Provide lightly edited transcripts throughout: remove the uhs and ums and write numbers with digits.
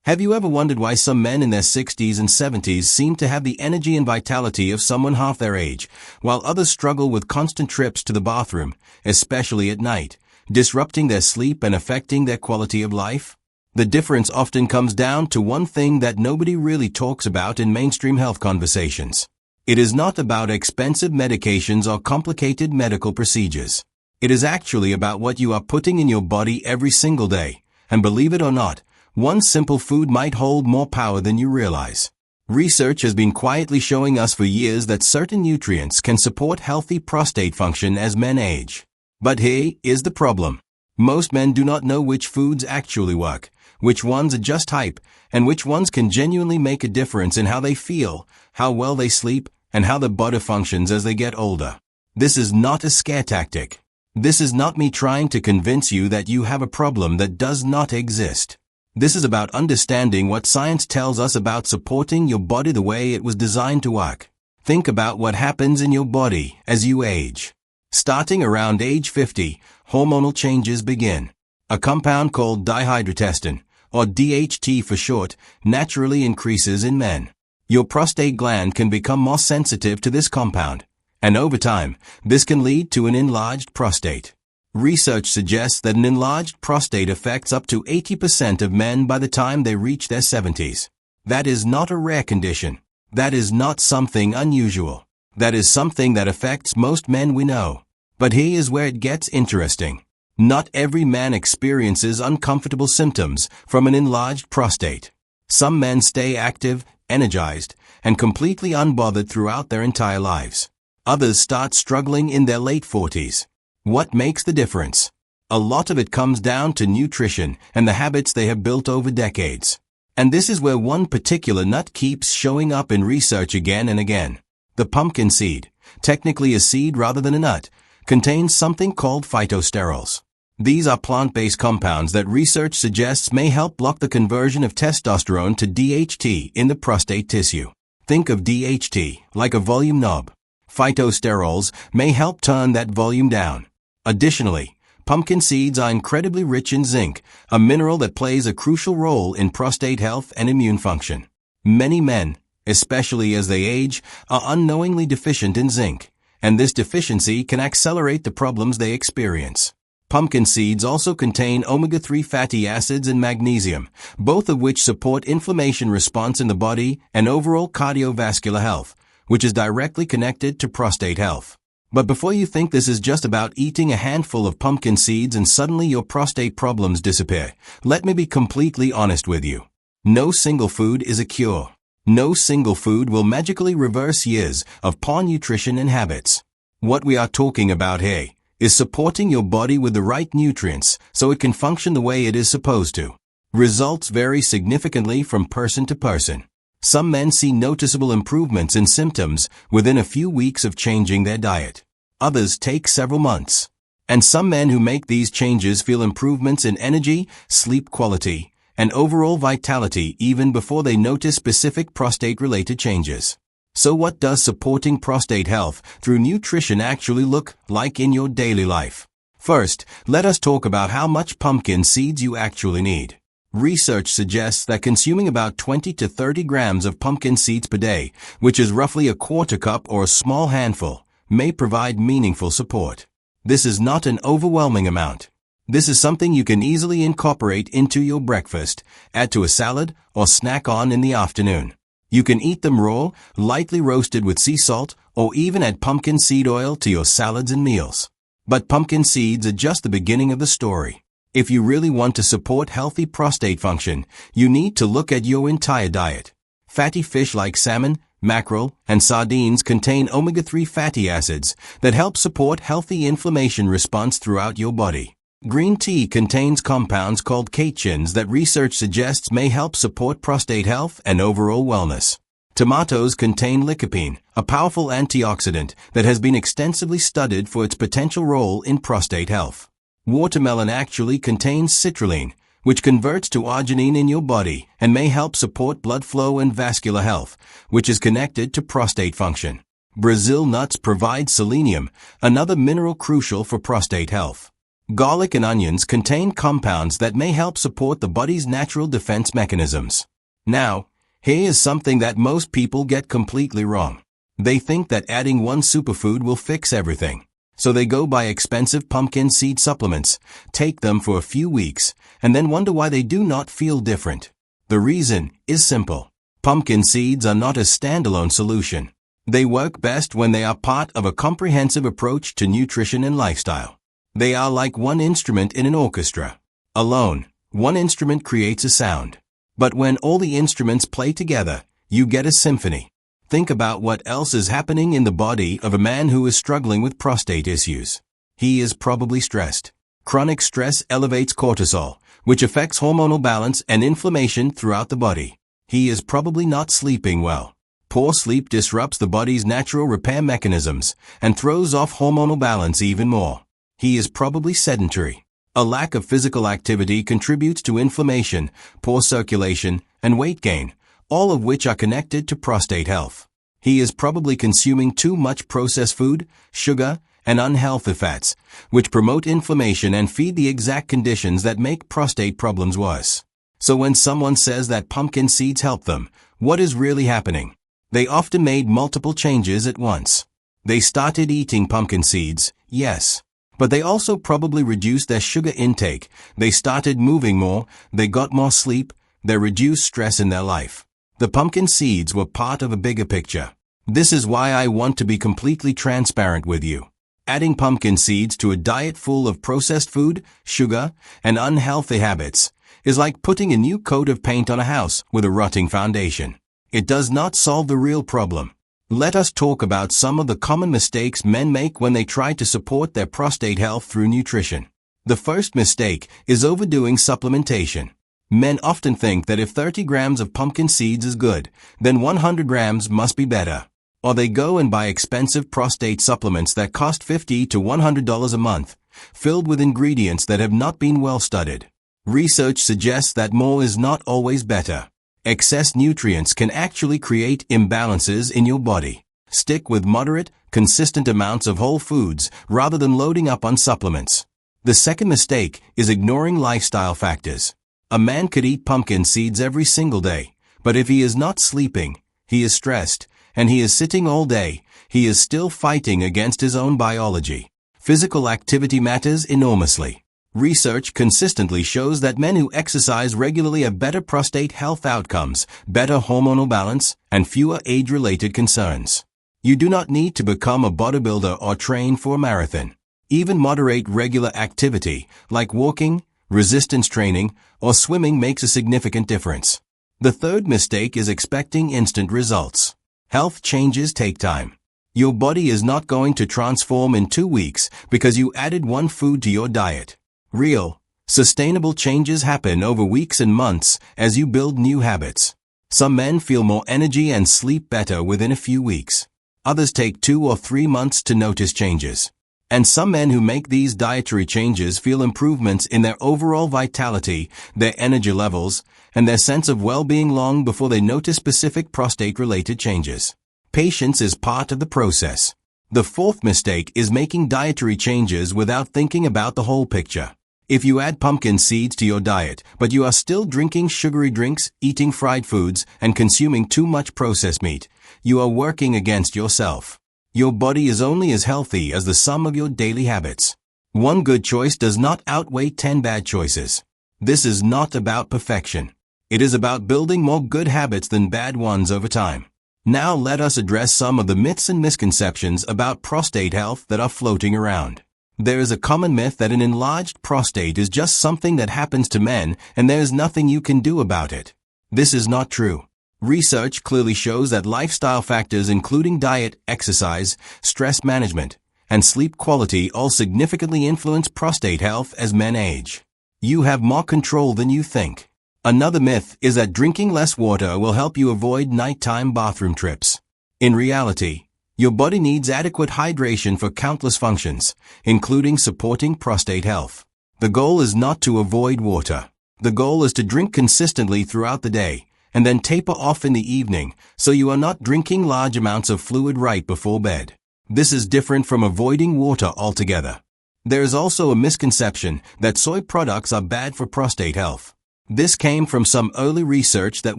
Have you ever wondered why some men in their 60s and 70s seem to have the energy and vitality of someone half their age, while others struggle with constant trips to the bathroom, especially at night, disrupting their sleep and affecting their quality of life? The difference often comes down to one thing that nobody really talks about in mainstream health conversations. It is not about expensive medications or complicated medical procedures. It is actually about what you are putting in your body every single day, and believe it or not, one simple food might hold more power than you realize. Research has been quietly showing us for years that certain nutrients can support healthy prostate function as men age. But here is the problem. Most men do not know which foods actually work, which ones are just hype, and which ones can genuinely make a difference in how they feel, how well they sleep, and how the body functions as they get older. This is not a scare tactic. This is not me trying to convince you that you have a problem that does not exist. This is about understanding what science tells us about supporting your body the way it was designed to work. Think about what happens in your body as you age. Starting around age 50, hormonal changes begin. A compound called dihydrotestosterone, or DHT for short, naturally increases in men. Your prostate gland can become more sensitive to this compound, and over time, this can lead to an enlarged prostate. Research suggests that an enlarged prostate affects up to 80% of men by the time they reach their 70s. That is not a rare condition. That is not something unusual. That is something that affects most men we know. But here is where it gets interesting. Not every man experiences uncomfortable symptoms from an enlarged prostate. Some men stay active, energized, and completely unbothered throughout their entire lives. Others start struggling in their late 40s. What makes the difference? A lot of it comes down to nutrition and the habits they have built over decades. And this is where one particular nut keeps showing up in research again and again. The pumpkin seed, technically a seed rather than a nut, contains something called phytosterols. These are plant-based compounds that research suggests may help block the conversion of testosterone to DHT in the prostate tissue. Think of DHT like a volume knob. Phytosterols may help turn that volume down. Additionally, pumpkin seeds are incredibly rich in zinc, a mineral that plays a crucial role in prostate health and immune function. Many men, especially as they age, are unknowingly deficient in zinc, and this deficiency can accelerate the problems they experience. Pumpkin seeds also contain omega-3 fatty acids and magnesium, both of which support inflammation response in the body and overall cardiovascular health, which is directly connected to prostate health. But before you think this is just about eating a handful of pumpkin seeds and suddenly your prostate problems disappear, let me be completely honest with you. No single food is a cure. No single food will magically reverse years of poor nutrition and habits. What we are talking about here is supporting your body with the right nutrients so it can function the way it is supposed to. Results vary significantly from person to person. Some men see noticeable improvements in symptoms within a few weeks of changing their diet. Others take several months. And some men who make these changes feel improvements in energy, sleep quality, and overall vitality even before they notice specific prostate-related changes. So what does supporting prostate health through nutrition actually look like in your daily life? First, let us talk about how much pumpkin seeds you actually need. Research suggests that consuming about 20 to 30 grams of pumpkin seeds per day, which is roughly a quarter cup or a small handful, may provide meaningful support. This is not an overwhelming amount. This is something you can easily incorporate into your breakfast, add to a salad, or snack on in the afternoon. You can eat them raw, lightly roasted with sea salt, or even add pumpkin seed oil to your salads and meals. But pumpkin seeds are just the beginning of the story. If you really want to support healthy prostate function, you need to look at your entire diet. Fatty fish like salmon, mackerel, and sardines contain omega-3 fatty acids that help support healthy inflammation response throughout your body. Green tea contains compounds called catechins that research suggests may help support prostate health and overall wellness. Tomatoes contain lycopene, a powerful antioxidant that has been extensively studied for its potential role in prostate health. Watermelon actually contains citrulline, which converts to arginine in your body and may help support blood flow and vascular health, which is connected to prostate function. Brazil nuts provide selenium, another mineral crucial for prostate health. Garlic and onions contain compounds that may help support the body's natural defense mechanisms. Now, here is something that most people get completely wrong. They think that adding one superfood will fix everything. So they go buy expensive pumpkin seed supplements, take them for a few weeks, and then wonder why they do not feel different. The reason is simple. Pumpkin seeds are not a standalone solution. They work best when they are part of a comprehensive approach to nutrition and lifestyle. They are like one instrument in an orchestra. Alone, one instrument creates a sound. But when all the instruments play together, you get a symphony. Think about what else is happening in the body of a man who is struggling with prostate issues. He is probably stressed. Chronic stress elevates cortisol, which affects hormonal balance and inflammation throughout the body. He is probably not sleeping well. Poor sleep disrupts the body's natural repair mechanisms and throws off hormonal balance even more. He is probably sedentary. A lack of physical activity contributes to inflammation, poor circulation, and weight gain, all of which are connected to prostate health. He is probably consuming too much processed food, sugar, and unhealthy fats, which promote inflammation and feed the exact conditions that make prostate problems worse. So when someone says that pumpkin seeds help them, what is really happening? They often made multiple changes at once. They started eating pumpkin seeds, yes. But they also probably reduced their sugar intake, they started moving more, they got more sleep, they reduced stress in their life. The pumpkin seeds were part of a bigger picture. This is why I want to be completely transparent with you. Adding pumpkin seeds to a diet full of processed food, sugar, and unhealthy habits is like putting a new coat of paint on a house with a rotting foundation. It does not solve the real problem. Let us talk about some of the common mistakes men make when they try to support their prostate health through nutrition. The first mistake is overdoing supplementation. Men often think that if 30 grams of pumpkin seeds is good, then 100 grams must be better. Or they go and buy expensive prostate supplements that cost $50 to $100 a month, filled with ingredients that have not been well studied. Research suggests that more is not always better. Excess nutrients can actually create imbalances in your body. Stick with moderate, consistent amounts of whole foods rather than loading up on supplements. The second mistake is ignoring lifestyle factors. A man could eat pumpkin seeds every single day, but if he is not sleeping, he is stressed, and he is sitting all day, he is still fighting against his own biology. Physical activity matters enormously. Research consistently shows that men who exercise regularly have better prostate health outcomes, better hormonal balance, and fewer age-related concerns. You do not need to become a bodybuilder or train for a marathon. Even moderate regular activity, like walking, resistance training, or swimming makes a significant difference. The third mistake is expecting instant results. Health changes take time. Your body is not going to transform in 2 weeks because you added one food to your diet. Real, sustainable changes happen over weeks and months as you build new habits. Some men feel more energy and sleep better within a few weeks. Others take 2 or 3 months to notice changes. And some men who make these dietary changes feel improvements in their overall vitality, their energy levels, and their sense of well-being long before they notice specific prostate-related changes. Patience is part of the process. The fourth mistake is making dietary changes without thinking about the whole picture. If you add pumpkin seeds to your diet, but you are still drinking sugary drinks, eating fried foods, and consuming too much processed meat, you are working against yourself. Your body is only as healthy as the sum of your daily habits. One good choice does not outweigh 10 bad choices. This is not about perfection. It is about building more good habits than bad ones over time. Now let us address some of the myths and misconceptions about prostate health that are floating around. There is a common myth that an enlarged prostate is just something that happens to men and there is nothing you can do about it. This is not true. Research clearly shows that lifestyle factors including diet, exercise, stress management, and sleep quality all significantly influence prostate health as men age. You have more control than you think. Another myth is that drinking less water will help you avoid nighttime bathroom trips. In reality, your body needs adequate hydration for countless functions, including supporting prostate health. The goal is not to avoid water. The goal is to drink consistently throughout the day, and then taper off in the evening so you are not drinking large amounts of fluid right before bed. This is different from avoiding water altogether. There is also a misconception that soy products are bad for prostate health. This came from some early research that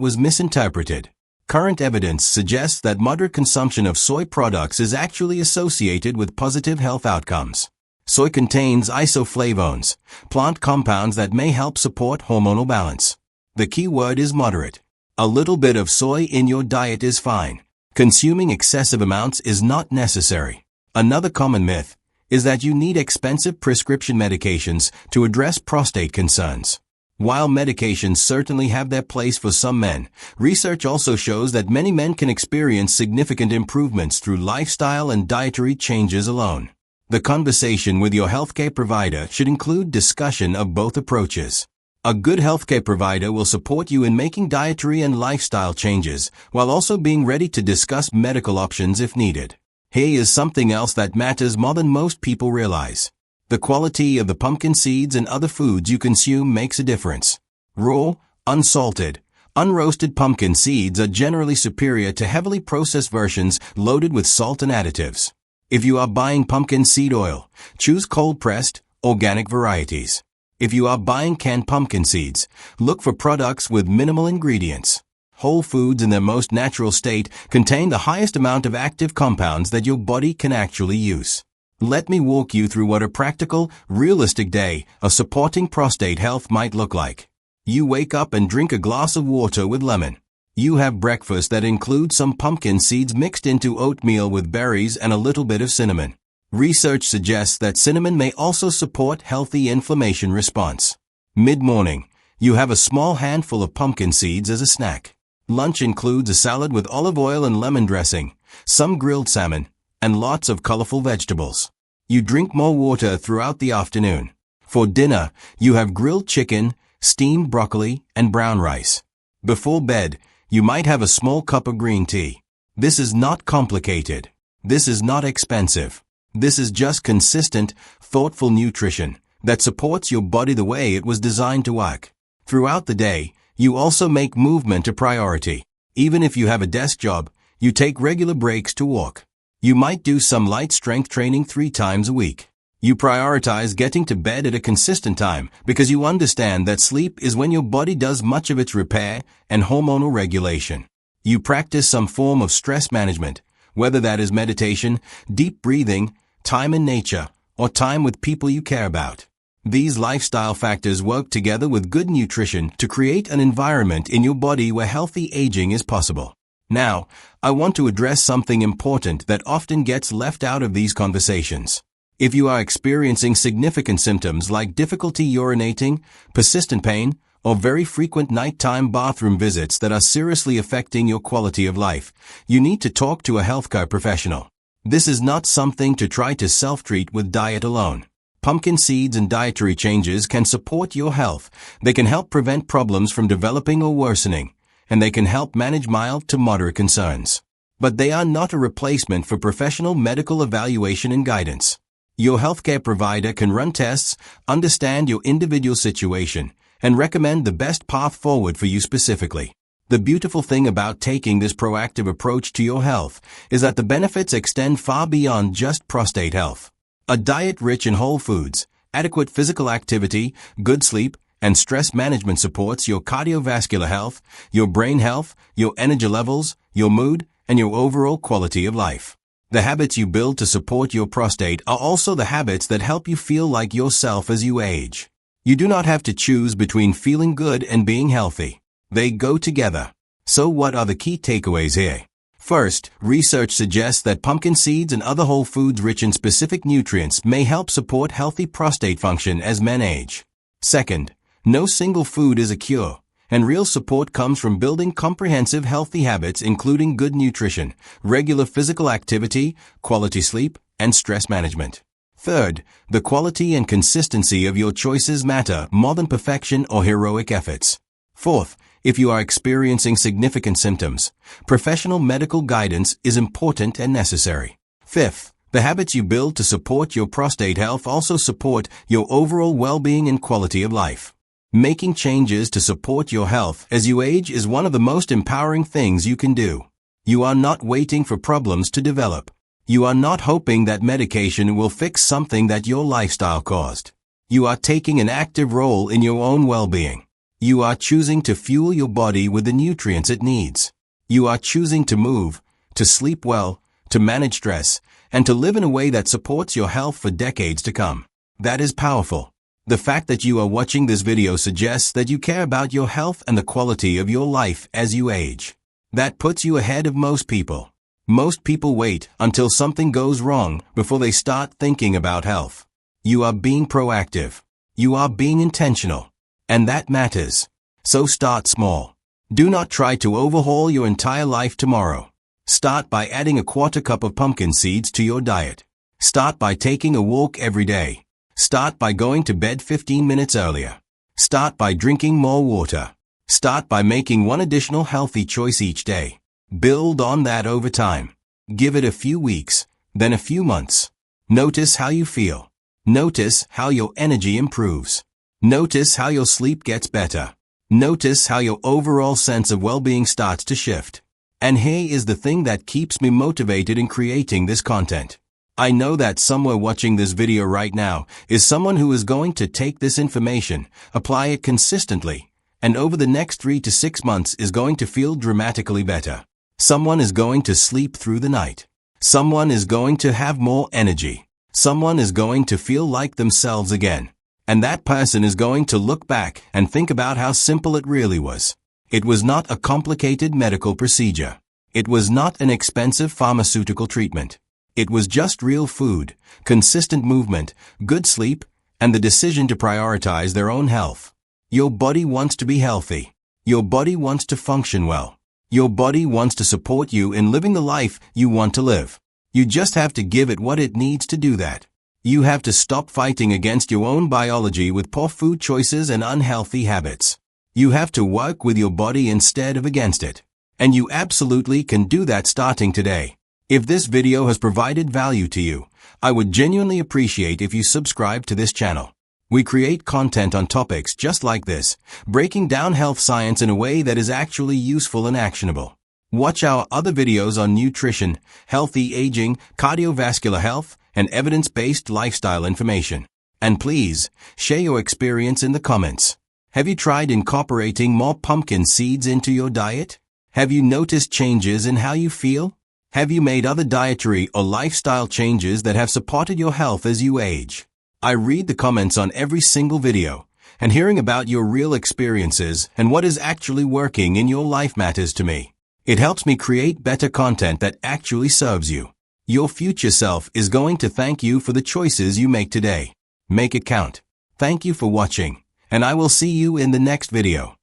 was misinterpreted. Current evidence suggests that moderate consumption of soy products is actually associated with positive health outcomes. Soy contains isoflavones, plant compounds that may help support hormonal balance. The key word is moderate. A little bit of soy in your diet is fine. Consuming excessive amounts is not necessary. Another common myth is that you need expensive prescription medications to address prostate concerns. While medications certainly have their place for some men, research also shows that many men can experience significant improvements through lifestyle and dietary changes alone. The conversation with your healthcare provider should include discussion of both approaches. A good healthcare provider will support you in making dietary and lifestyle changes, while also being ready to discuss medical options if needed. Here is something else that matters more than most people realize. The quality of the pumpkin seeds and other foods you consume makes a difference. Raw, unsalted, unroasted pumpkin seeds are generally superior to heavily processed versions loaded with salt and additives. If you are buying pumpkin seed oil, choose cold-pressed, organic varieties. If you are buying canned pumpkin seeds, look for products with minimal ingredients. Whole foods in their most natural state contain the highest amount of active compounds that your body can actually use. Let me walk you through what a practical, realistic day of supporting prostate health might look like. You wake up and drink a glass of water with lemon. You have breakfast that includes some pumpkin seeds mixed into oatmeal with berries and a little bit of cinnamon. Research suggests that cinnamon may also support healthy inflammation response. Mid-morning, you have a small handful of pumpkin seeds as a snack. Lunch includes a salad with olive oil and lemon dressing, some grilled salmon, and lots of colorful vegetables. You drink more water throughout the afternoon. For dinner, you have grilled chicken, steamed broccoli, and brown rice. Before bed, you might have a small cup of green tea. This is not complicated. This is not expensive. This is just consistent, thoughtful nutrition that supports your body the way it was designed to work. Throughout the day, you also make movement a priority. Even if you have a desk job, you take regular breaks to walk. You might do some light strength training 3 times a week. You prioritize getting to bed at a consistent time because you understand that sleep is when your body does much of its repair and hormonal regulation. You practice some form of stress management, whether that is meditation, deep breathing, time in nature, or time with people you care about. These lifestyle factors work together with good nutrition to create an environment in your body where healthy aging is possible. Now, I want to address something important that often gets left out of these conversations. If you are experiencing significant symptoms like difficulty urinating, persistent pain, or very frequent nighttime bathroom visits that are seriously affecting your quality of life, you need to talk to a healthcare professional. This is not something to try to self-treat with diet alone. Pumpkin seeds and dietary changes can support your health. They can help prevent problems from developing or worsening, and they can help manage mild to moderate concerns. But they are not a replacement for professional medical evaluation and guidance. Your healthcare provider can run tests, understand your individual situation, and recommend the best path forward for you specifically. The beautiful thing about taking this proactive approach to your health is that the benefits extend far beyond just prostate health. A diet rich in whole foods, adequate physical activity, good sleep, and stress management supports your cardiovascular health, your brain health, your energy levels, your mood, and your overall quality of life. The habits you build to support your prostate are also the habits that help you feel like yourself as you age. You do not have to choose between feeling good and being healthy. They go together. So what are the key takeaways here? First, research suggests that pumpkin seeds and other whole foods rich in specific nutrients may help support healthy prostate function as men age. Second, no single food is a cure, and real support comes from building comprehensive healthy habits including good nutrition, regular physical activity, quality sleep, and stress management. Third, the quality and consistency of your choices matter more than perfection or heroic efforts. Fourth, if you are experiencing significant symptoms, professional medical guidance is important and necessary. Fifth, the habits you build to support your prostate health also support your overall well-being and quality of life. Making changes to support your health as you age is one of the most empowering things you can do. You are not waiting for problems to develop. You are not hoping that medication will fix something that your lifestyle caused. You are taking an active role in your own well-being. You are choosing to fuel your body with the nutrients it needs. You are choosing to move, to sleep well, to manage stress, and to live in a way that supports your health for decades to come. That is powerful. The fact that you are watching this video suggests that you care about your health and the quality of your life as you age. That puts you ahead of most people. Most people wait until something goes wrong before they start thinking about health. You are being proactive. You are being intentional. And that matters. So start small. Do not try to overhaul your entire life tomorrow. Start by adding a quarter cup of pumpkin seeds to your diet. Start by taking a walk every day. Start by going to bed 15 minutes earlier. Start by drinking more water. Start by making one additional healthy choice each day. Build on that over time. Give it a few weeks, then a few months. Notice how you feel. Notice how your energy improves. Notice how your sleep gets better. Notice how your overall sense of well-being starts to shift. And here is the thing that keeps me motivated in creating this content. I know that somewhere watching this video right now is someone who is going to take this information, apply it consistently, and over the next 3 to 6 months is going to feel dramatically better. Someone is going to sleep through the night. Someone is going to have more energy. Someone is going to feel like themselves again. And that person is going to look back and think about how simple it really was. It was not a complicated medical procedure. It was not an expensive pharmaceutical treatment. It was just real food, consistent movement, good sleep, and the decision to prioritize their own health. Your body wants to be healthy. Your body wants to function well. Your body wants to support you in living the life you want to live. You just have to give it what it needs to do that. You have to stop fighting against your own biology with poor food choices and unhealthy habits. You have to work with your body instead of against it. And you absolutely can do that starting today. If this video has provided value to you, I would genuinely appreciate if you subscribe to this channel. We create content on topics just like this, breaking down health science in a way that is actually useful and actionable. Watch our other videos on nutrition, healthy aging, cardiovascular health, and evidence-based lifestyle information. And please, share your experience in the comments. Have you tried incorporating more pumpkin seeds into your diet? Have you noticed changes in how you feel? Have you made other dietary or lifestyle changes that have supported your health as you age? I read the comments on every single video, and hearing about your real experiences and what is actually working in your life matters to me. It helps me create better content that actually serves you. Your future self is going to thank you for the choices you make today. Make it count. Thank you for watching, and I will see you in the next video.